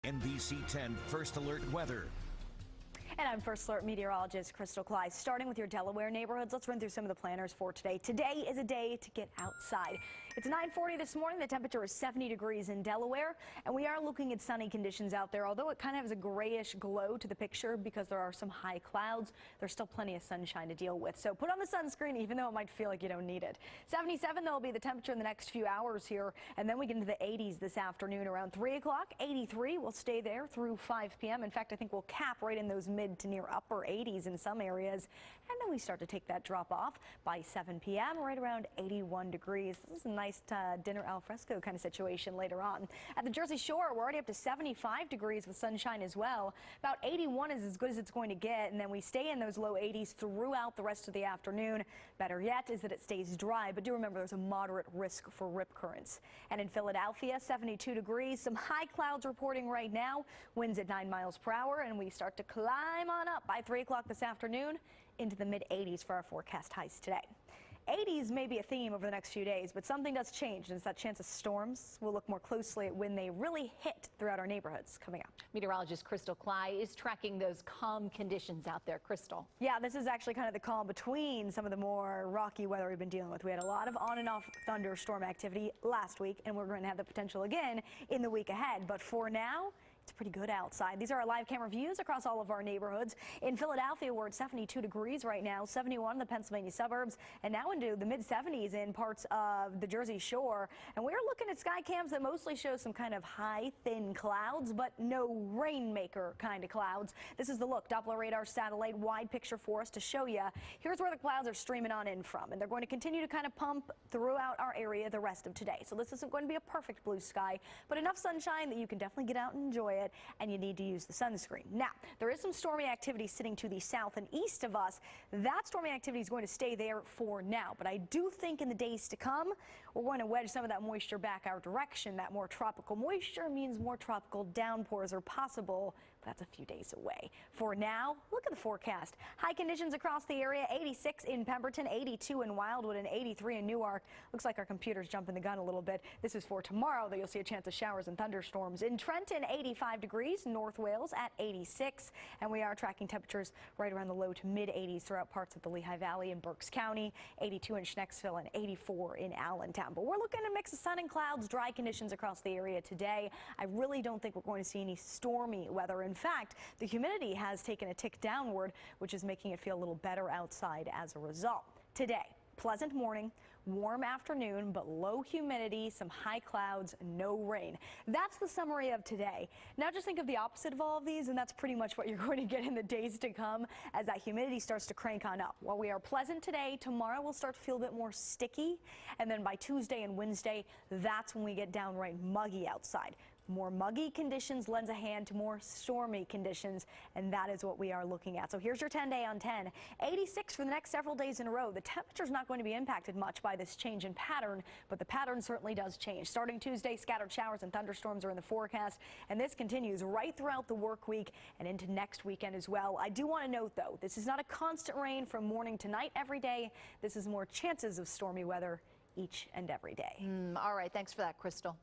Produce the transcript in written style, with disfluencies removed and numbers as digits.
NBC 10 First Alert Weather. And I'm First Alert meteorologist Krystal Klei. Starting with your Delaware neighborhoods, let's run through some of the planners for today. Today is a day to get outside. It's 9:40 this morning. The temperature is 70 degrees in Delaware, and we are looking at sunny conditions out there. Although it kind of has a grayish glow to the picture because there are some high clouds, there's still plenty of sunshine to deal with. So put on the sunscreen, even though it might feel like you don't need it. 77, though, will be the temperature in the next few hours here, and then we get into the 80s this afternoon around 3 o'clock. 83 will stay there through 5 p.m. In fact, I think we'll cap right in those mid to near upper 80s in some areas, and then we start to take that drop off by 7 p.m. right around 81 degrees. This is a nice dinner al fresco kind of situation later on. At the Jersey Shore, we're already up to 75 degrees with sunshine as well. About 81 is as good as it's going to get, and then we stay in those low 80s throughout the rest of the afternoon. Better yet is that it stays dry, but do remember there's a moderate risk for rip currents. And in Philadelphia, 72 degrees, some high clouds reporting right now, winds at 9 miles per hour, and we start to climb on up by 3 o'clock this afternoon into the mid 80s for our forecast highs today. 80s may be a theme over the next few days, but something does change, and it's that chance of storms. We'll look more closely at when they really hit throughout our neighborhoods coming up. Meteorologist Krystal Klei is tracking those calm conditions out there. Krystal. Yeah, this is actually kind of the calm between some of the more rocky weather we've been dealing with. We had a lot of on and off thunderstorm activity last week, and we're going to have the potential again in the week ahead. But for now, it's pretty good outside. These are our live camera views across all of our neighborhoods. In Philadelphia, we're at 72 degrees right now, 71 in the Pennsylvania suburbs, and now into the mid 70s in parts of the Jersey Shore. And we're looking at sky cams that mostly show some kind of high, thin clouds, but no rainmaker kind of clouds. This is the look. Doppler radar satellite wide picture for us to show you. Here's where the clouds are streaming on in from, and they're going to continue to kind of pump throughout our area the rest of today. So this isn't going to be a perfect blue sky, but enough sunshine that you can definitely get out and enjoy it, and you need to use the sunscreen. Now, there is some stormy activity sitting to the south and east of us. That stormy activity is going to stay there for now, but I do think in the days to come, we're going to wedge some of that moisture back our direction. That more tropical moisture means more tropical downpours are possible, but that's a few days away. For now, look at the forecast. High conditions across the area, 86 in Pemberton, 82 in Wildwood, and 83 in Newark. Looks like our computer's jumping the gun a little bit. This is for tomorrow, though you'll see a chance of showers and thunderstorms. In Trenton, 85 degrees, North Wales at 86, and we are tracking temperatures right around the low to mid 80s throughout parts of the Lehigh Valley and Berks County, 82 in Schnecksville and 84 in Allentown. But we're looking at a mix of sun and clouds, dry conditions across the area today. I really don't think we're going to see any stormy weather. In fact, the humidity has taken a tick downward, which is making it feel a little better outside as a result. Today, pleasant morning, warm afternoon, but low humidity, some high clouds, no rain. That's the summary of today. Now just think of the opposite of all of these, and that's pretty much what you're going to get in the days to come as that humidity starts to crank on up. While we are pleasant today, tomorrow we'll start to feel a bit more sticky, and then by Tuesday and Wednesday, that's when we get downright muggy outside. More muggy conditions lends a hand to more stormy conditions, and that is what we are looking at. So here's your 10-day on 10. 86 for the next several days in a row. The temperature's not going to be impacted much by this change in pattern, but the pattern certainly does change. Starting Tuesday, scattered showers and thunderstorms are in the forecast, and this continues right throughout the work week and into next weekend as well. I do want to note, though, this is not a constant rain from morning to night every day. This is more chances of stormy weather each and every day. All right. Thanks for that, Krystal.